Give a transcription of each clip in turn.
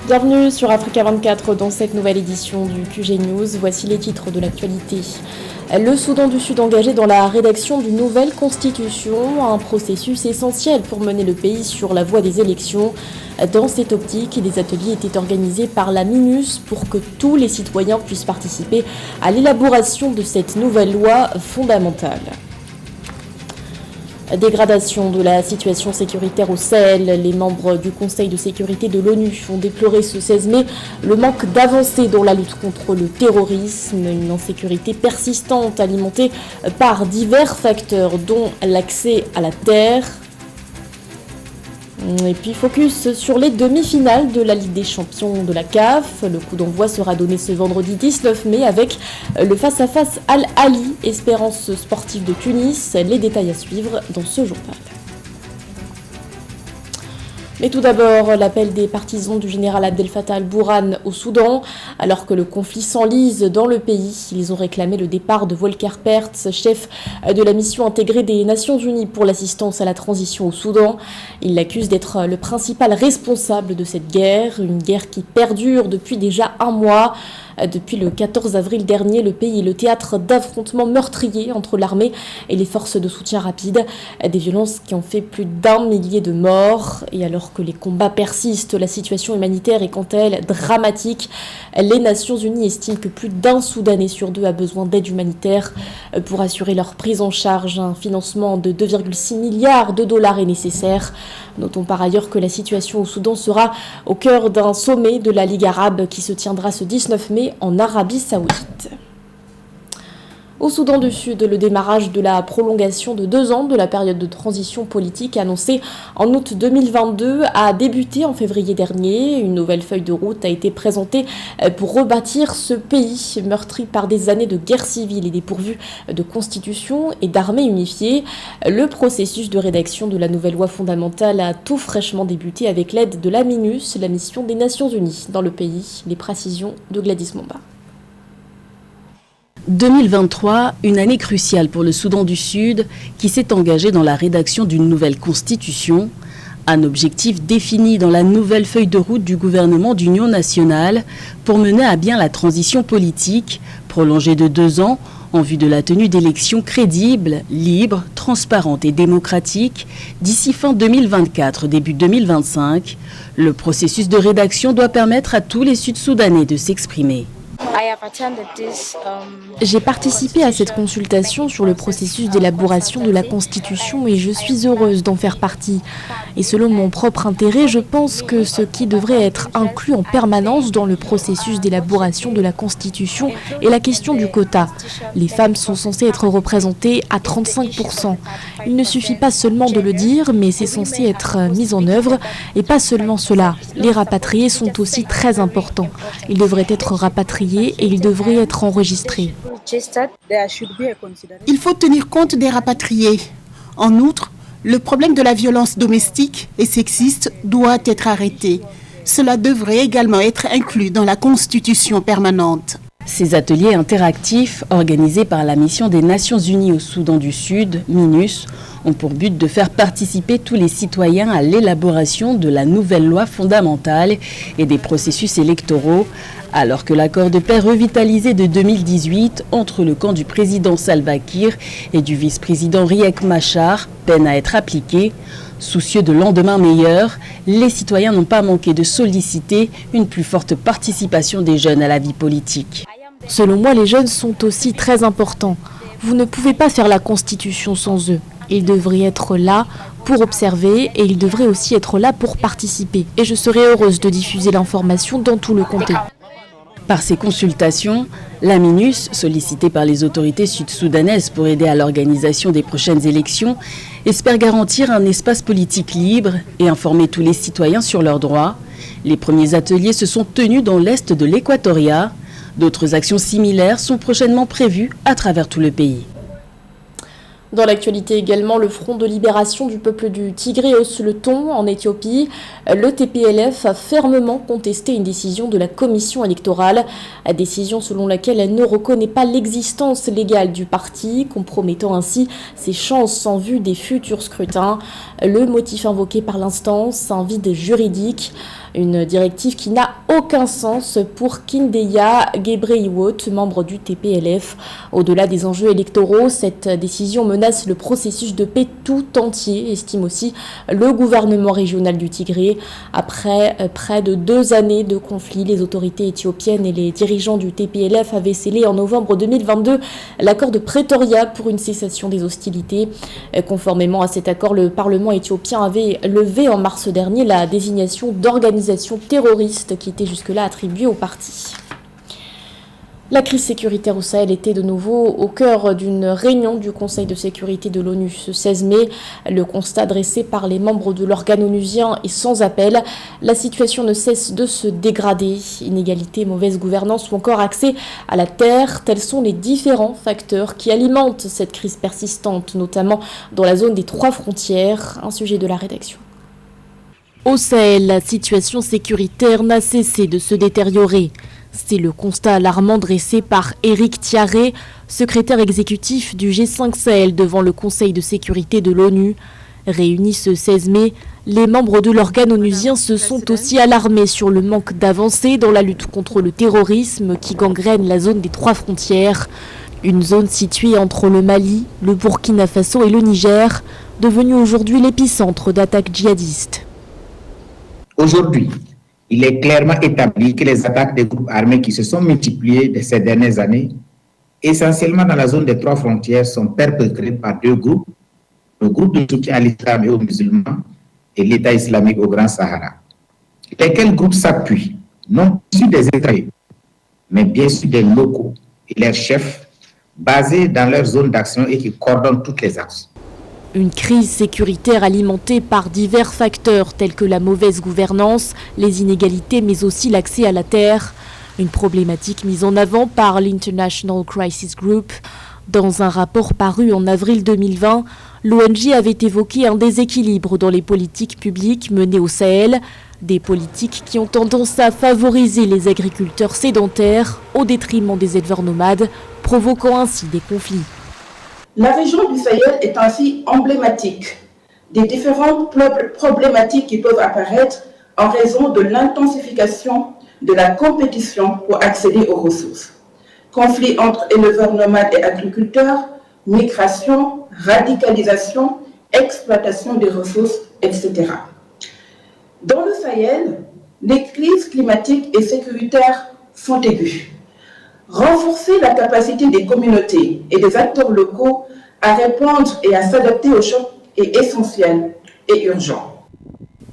Bienvenue sur Africa 24 dans cette nouvelle édition du QG News. Voici les titres de l'actualité. Le Soudan du Sud engagé dans la rédaction d'une nouvelle constitution, un processus essentiel pour mener le pays sur la voie des élections. Dans cette optique, des ateliers étaient organisés par la MINUS pour que tous les citoyens puissent participer à l'élaboration de cette nouvelle loi fondamentale. Dégradation de la situation sécuritaire au Sahel. Les membres du Conseil de sécurité de l'ONU ont déploré ce 16 mai le manque d'avancées dans la lutte contre le terrorisme, une insécurité persistante alimentée par divers facteurs dont l'accès à la terre. Et puis focus sur les demi-finales de la Ligue des Champions de la CAF. Le coup d'envoi sera donné ce vendredi 19 mai avec le face-à-face Al-Ahly, Espérance sportive de Tunis. Les détails à suivre dans ce journal. Mais tout d'abord, l'appel des partisans du général Abdel Fattah al-Burhan au Soudan. Alors que le conflit s'enlise dans le pays, ils ont réclamé le départ de Volker Perthes, chef de la mission intégrée des Nations Unies pour l'assistance à la transition au Soudan. Ils l'accusent d'être le principal responsable de cette guerre, une guerre qui perdure depuis déjà un mois. Depuis le 14 avril dernier, le pays est le théâtre d'affrontements meurtriers entre l'armée et les forces de soutien rapide. Des violences qui ont fait plus d'1 millier de morts. Et alors que les combats persistent, la situation humanitaire est quant à elle dramatique. Les Nations Unies estiment que plus d'1 Soudanais sur 2 a besoin d'aide humanitaire pour assurer leur prise en charge. Un financement de 2,6 milliards de dollars est nécessaire. Notons par ailleurs que la situation au Soudan sera au cœur d'un sommet de la Ligue arabe qui se tiendra ce 19 mai en Arabie Saoudite. Au Soudan du Sud, le démarrage de la prolongation de 2 ans de la période de transition politique annoncée en août 2022 a débuté en février dernier. Une nouvelle feuille de route a été présentée pour rebâtir ce pays meurtri par des années de guerre civile et dépourvu de constitution et d'armée unifiée. Le processus de rédaction de la nouvelle loi fondamentale a tout fraîchement débuté avec l'aide de la MINUS, la mission des Nations Unies dans le pays. Les précisions de Gladys Momba. 2023, une année cruciale pour le Soudan du Sud qui s'est engagé dans la rédaction d'une nouvelle constitution, un objectif défini dans la nouvelle feuille de route du gouvernement d'union nationale pour mener à bien la transition politique, prolongée de 2 ans en vue de la tenue d'élections crédibles, libres, transparentes et démocratiques d'ici fin 2024, début 2025. Le processus de rédaction doit permettre à tous les Sud-Soudanais de s'exprimer. J'ai participé à cette consultation sur le processus d'élaboration de la Constitution et je suis heureuse d'en faire partie. Et selon mon propre intérêt, je pense que ce qui devrait être inclus en permanence dans le processus d'élaboration de la Constitution est la question du quota. Les femmes sont censées être représentées à 35%. Il ne suffit pas seulement de le dire, mais c'est censé être mis en œuvre. Et pas seulement cela, les rapatriés sont aussi très importants. Ils devraient être rapatriés et ils devraient être enregistrés. Il faut tenir compte des rapatriés. En outre, le problème de la violence domestique et sexiste doit être arrêté. Cela devrait également être inclus dans la Constitution permanente. Ces ateliers interactifs, organisés par la mission des Nations Unies au Soudan du Sud, MINUS, ont pour but de faire participer tous les citoyens à l'élaboration de la nouvelle loi fondamentale et des processus électoraux, alors que l'accord de paix revitalisé de 2018 entre le camp du président Salva Kiir et du vice-président Riek Machar peine à être appliqué. Soucieux de lendemains meilleurs, les citoyens n'ont pas manqué de solliciter une plus forte participation des jeunes à la vie politique. Selon moi, les jeunes sont aussi très importants. Vous ne pouvez pas faire la Constitution sans eux. Ils devraient être là pour observer et ils devraient aussi être là pour participer. Et je serai heureuse de diffuser l'information dans tout le comté. Par ces consultations, la MINUS, sollicitée par les autorités sud-soudanaises pour aider à l'organisation des prochaines élections, espère garantir un espace politique libre et informer tous les citoyens sur leurs droits. Les premiers ateliers se sont tenus dans l'est de l'Équatoria. D'autres actions similaires sont prochainement prévues à travers tout le pays. Dans l'actualité également, le Front de libération du peuple du Tigré hausse le ton en Éthiopie. Le TPLF a fermement contesté une décision de la commission électorale, décision selon laquelle elle ne reconnaît pas l'existence légale du parti, compromettant ainsi ses chances en vue des futurs scrutins. Le motif invoqué par l'instance, un vide juridique. Une directive qui n'a aucun sens pour Kindeya Gebrehiwot, membre du TPLF. Au-delà des enjeux électoraux, cette décision menace le processus de paix tout entier, estime aussi le gouvernement régional du Tigré. Après près de 2 années de conflit, les autorités éthiopiennes et les dirigeants du TPLF avaient scellé en novembre 2022 l'accord de Pretoria pour une cessation des hostilités. Conformément à cet accord, le Parlement éthiopien avait levé en mars dernier la désignation d'organisation terroriste qui était jusque-là attribuée au parti. La crise sécuritaire au Sahel était de nouveau au cœur d'une réunion du Conseil de sécurité de l'ONU ce 16 mai. Le constat dressé par les membres de l'organe onusien est sans appel. La situation ne cesse de se dégrader. Inégalité, mauvaise gouvernance ou encore accès à la terre, tels sont les différents facteurs qui alimentent cette crise persistante, notamment dans la zone des 3 frontières. Un sujet de la rédaction. Au Sahel, la situation sécuritaire n'a cessé de se détériorer. C'est le constat alarmant dressé par Éric Thiaré, secrétaire exécutif du G5 Sahel devant le Conseil de sécurité de l'ONU. Réunis ce 16 mai, les membres de l'organe onusien se sont aussi alarmés sur le manque d'avancée dans la lutte contre le terrorisme qui gangrène la zone des 3 frontières. Une zone située entre le Mali, le Burkina Faso et le Niger, devenue aujourd'hui l'épicentre d'attaques djihadistes. Aujourd'hui, il est clairement établi que les attaques des groupes armés qui se sont multipliées ces dernières années, essentiellement dans la zone des 3 frontières, sont perpétrées par 2 groupes, le groupe de soutien à l'islam et aux musulmans et l'État islamique au Grand Sahara. Lesquels groupes s'appuient, non sur des étrangers, mais bien sûr des locaux et leurs chefs, basés dans leur zone d'action et qui coordonnent toutes les actions. Une crise sécuritaire alimentée par divers facteurs tels que la mauvaise gouvernance, les inégalités mais aussi l'accès à la terre. Une problématique mise en avant par l'International Crisis Group. Dans un rapport paru en avril 2020, l'ONG avait évoqué un déséquilibre dans les politiques publiques menées au Sahel, des politiques qui ont tendance à favoriser les agriculteurs sédentaires au détriment des éleveurs nomades, provoquant ainsi des conflits. La région du Sahel est ainsi emblématique des différentes problématiques qui peuvent apparaître en raison de l'intensification de la compétition pour accéder aux ressources. Conflits entre éleveurs nomades et agriculteurs, migration, radicalisation, exploitation des ressources, etc. Dans le Sahel, les crises climatiques et sécuritaires sont aiguës. Renforcer la capacité des communautés et des acteurs locaux à répondre et à s'adapter aux chocs est essentiel et urgent.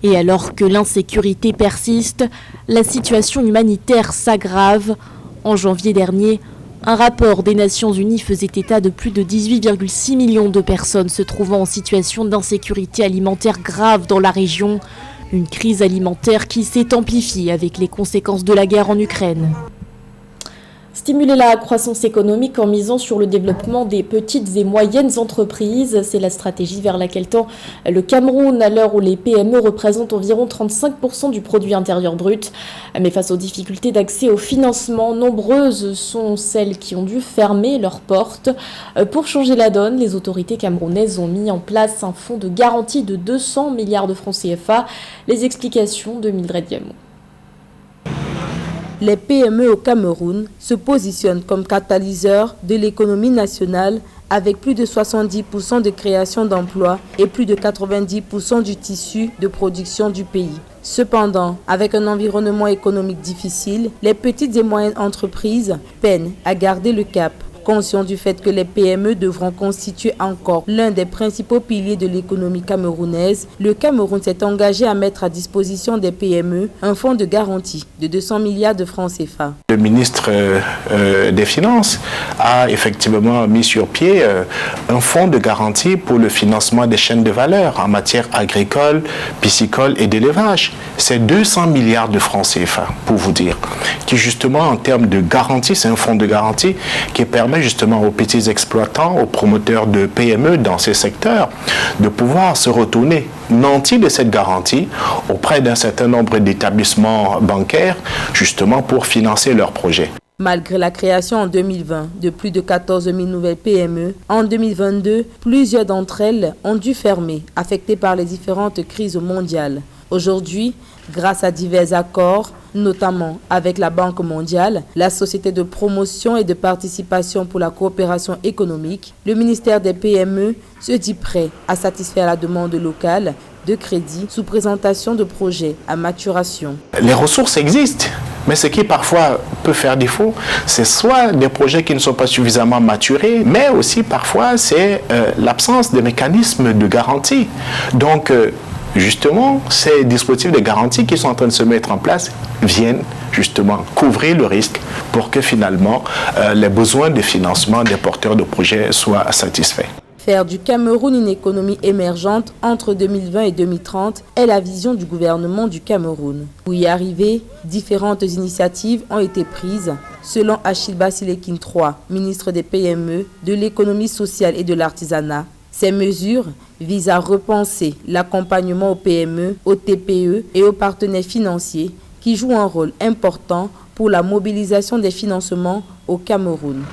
Et alors que l'insécurité persiste, la situation humanitaire s'aggrave. En janvier dernier, un rapport des Nations Unies faisait état de plus de 18,6 millions de personnes se trouvant en situation d'insécurité alimentaire grave dans la région. Une crise alimentaire qui s'est amplifiée avec les conséquences de la guerre en Ukraine. Stimuler la croissance économique en misant sur le développement des petites et moyennes entreprises, c'est la stratégie vers laquelle tend le Cameroun à l'heure où les PME représentent environ 35% du produit intérieur brut. Mais face aux difficultés d'accès au financement, nombreuses sont celles qui ont dû fermer leurs portes. Pour changer la donne, les autorités camerounaises ont mis en place un fonds de garantie de 200 milliards de francs CFA. Les explications de Mildred Diamond. Les PME au Cameroun se positionnent comme catalyseurs de l'économie nationale avec plus de 70% de création d'emplois et plus de 90% du tissu de production du pays. Cependant, avec un environnement économique difficile, les petites et moyennes entreprises peinent à garder le cap. Conscient du fait que les PME devront constituer encore l'un des principaux piliers de l'économie camerounaise, le Cameroun s'est engagé à mettre à disposition des PME un fonds de garantie de 200 milliards de francs CFA. Le ministre des Finances a effectivement mis sur pied un fonds de garantie pour le financement des chaînes de valeur en matière agricole, piscicole et d'élevage. C'est 200 milliards de francs CFA, pour vous dire, qui justement en termes de garantie, c'est un fonds de garantie qui permet justement aux petits exploitants, aux promoteurs de PME dans ces secteurs, de pouvoir se retourner nantis de cette garantie auprès d'un certain nombre d'établissements bancaires, justement pour financer leurs projets. Malgré la création en 2020 de plus de 14 000 nouvelles PME, en 2022, plusieurs d'entre elles ont dû fermer, affectées par les différentes crises mondiales. Aujourd'hui, grâce à divers accords, notamment avec la Banque mondiale, la Société de promotion et de participation pour la coopération économique, le ministère des PME se dit prêt à satisfaire la demande locale de crédit sous présentation de projets à maturation. Les ressources existent, mais ce qui parfois peut faire défaut, c'est soit des projets qui ne sont pas suffisamment maturés, mais aussi parfois c'est l'absence de mécanismes de garantie. Donc, justement, ces dispositifs de garantie qui sont en train de se mettre en place viennent justement couvrir le risque pour que finalement les besoins de financement des porteurs de projets soient satisfaits. Faire du Cameroun une économie émergente entre 2020 et 2030 est la vision du gouvernement du Cameroun. Pour y arriver, différentes initiatives ont été prises, selon Achille Basilekin III, ministre des PME, de l'économie sociale et de l'artisanat. Ces mesures visent à repenser l'accompagnement aux PME, aux TPE et aux partenaires financiers qui jouent un rôle important pour la mobilisation des financements au Cameroun.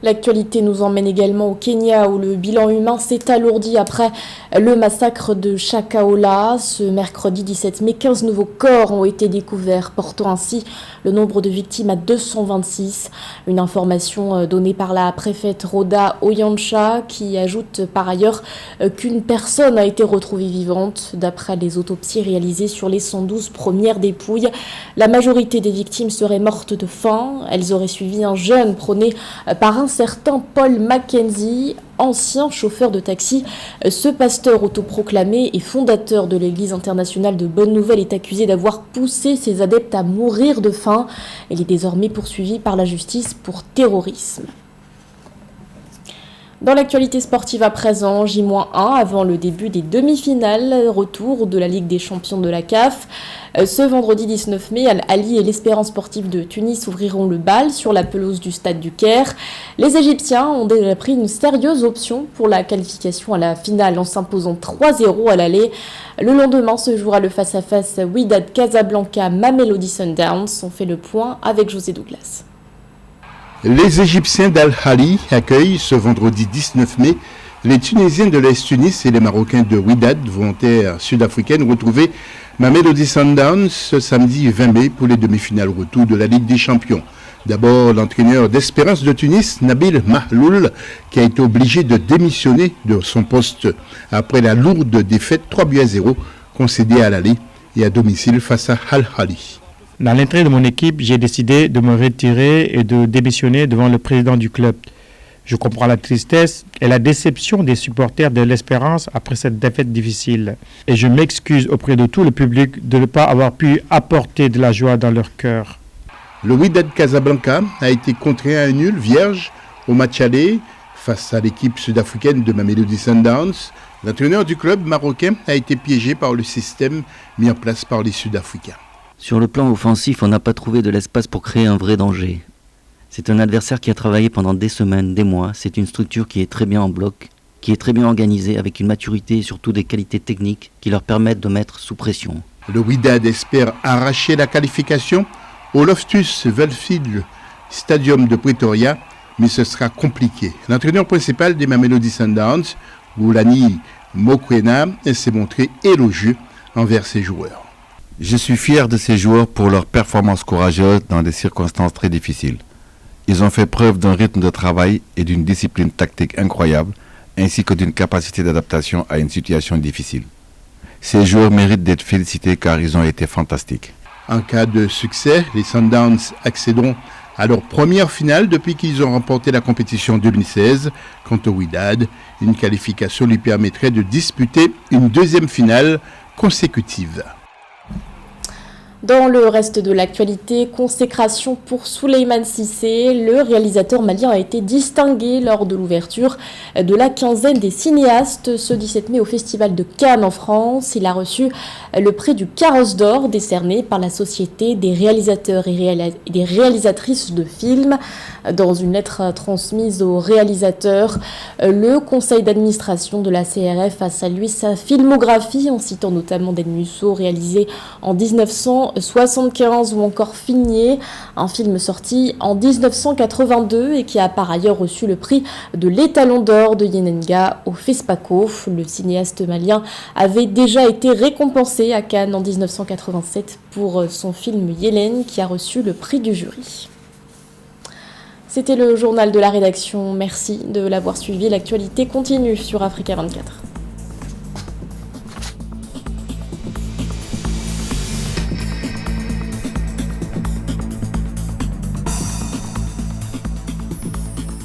L'actualité nous emmène également au Kenya où le bilan humain s'est alourdi après le massacre de Shakahola. Ce mercredi 17 mai, 15 nouveaux corps ont été découverts, portant ainsi le nombre de victimes à 226. Une information donnée par la préfète Rhoda Oyancha qui ajoute par ailleurs qu'une personne a été retrouvée vivante. D'après les autopsies réalisées sur les 112 premières dépouilles, la majorité des victimes seraient mortes de faim. Elles auraient suivi un jeûne prôné par un certain Paul Mackenzie, ancien chauffeur de taxi. Ce pasteur autoproclamé et fondateur de l'Église internationale de Bonne Nouvelle est accusé d'avoir poussé ses adeptes à mourir de faim. Il est désormais poursuivi par la justice pour terrorisme. Dans l'actualité sportive à présent, J-1 avant le début des demi-finales, retour de la Ligue des champions de la CAF. Ce vendredi 19 mai, Al-Ali et l'Espérance sportive de Tunis ouvriront le bal sur la pelouse du stade du Caire. Les Égyptiens ont déjà pris une sérieuse option pour la qualification à la finale en s'imposant 3-0 à l'aller. Le lendemain se jouera le face-à-face Wydad Casablanca-Mamelodi Sundowns. On fait le point avec José Douglas. Les Égyptiens d'Al-Ali accueillent ce vendredi 19 mai les Tunisiens de l'Est Tunis et les Marocains de Wydad, volontaires sud-africaine, retrouver Mamelodi Sundowns ce samedi 20 mai pour les demi-finales retour de la Ligue des Champions. D'abord, l'entraîneur d'Espérance de Tunis, Nabil Mahloul, qui a été obligé de démissionner de son poste après la lourde défaite 3-0 concédée à l'aller et à domicile face à Al-Ali. Dans l'intérêt de mon équipe, j'ai décidé de me retirer et de démissionner devant le président du club. Je comprends la tristesse et la déception des supporters de l'Espérance après cette défaite difficile. Et je m'excuse auprès de tout le public de ne pas avoir pu apporter de la joie dans leur cœur. Le Wydad Casablanca a été contraint à un nul vierge au match aller face à l'équipe sud-africaine de Mamelodi Sundowns. L'entraîneur du club marocain a été piégé par le système mis en place par les Sud-Africains. Sur le plan offensif, on n'a pas trouvé de l'espace pour créer un vrai danger. C'est un adversaire qui a travaillé pendant des semaines, des mois. C'est une structure qui est très bien en bloc, qui est très bien organisée, avec une maturité et surtout des qualités techniques qui leur permettent de mettre sous pression. Le Wydad espère arracher la qualification au Loftus Versfeld Stadium de Pretoria, mais ce sera compliqué. L'entraîneur principal des Mamelodi Sundowns, Boulani Mokwena, s'est montré élogieux envers ses joueurs. Je suis fier de ces joueurs pour leur performance courageuse dans des circonstances très difficiles. Ils ont fait preuve d'un rythme de travail et d'une discipline tactique incroyable, ainsi que d'une capacité d'adaptation à une situation difficile. Ces joueurs méritent d'être félicités car ils ont été fantastiques. En cas de succès, les Sundowns accéderont à leur première finale depuis qu'ils ont remporté la compétition 2016 contre Wydad. Une qualification lui permettrait de disputer une deuxième finale consécutive. Dans le reste de l'actualité, consécration pour Souleymane Cissé. Le réalisateur malien a été distingué lors de l'ouverture de la quinzaine des cinéastes ce 17 mai au Festival de Cannes en France. Il a reçu le prix du Carrosse d'Or décerné par la Société des réalisateurs et des réalisatrices de films. Dans une lettre transmise au réalisateur, le conseil d'administration de la CRF a salué sa filmographie en citant notamment Del Musso, réalisé en 1975, ou encore Figné, un film sorti en 1982 et qui a par ailleurs reçu le prix de l'Étalon d'or de Yenenga au FESPACO. Le cinéaste malien avait déjà été récompensé à Cannes en 1987 pour son film Yélène, qui a reçu le prix du jury. C'était le journal de la rédaction. Merci de l'avoir suivi. L'actualité continue sur Africa 24.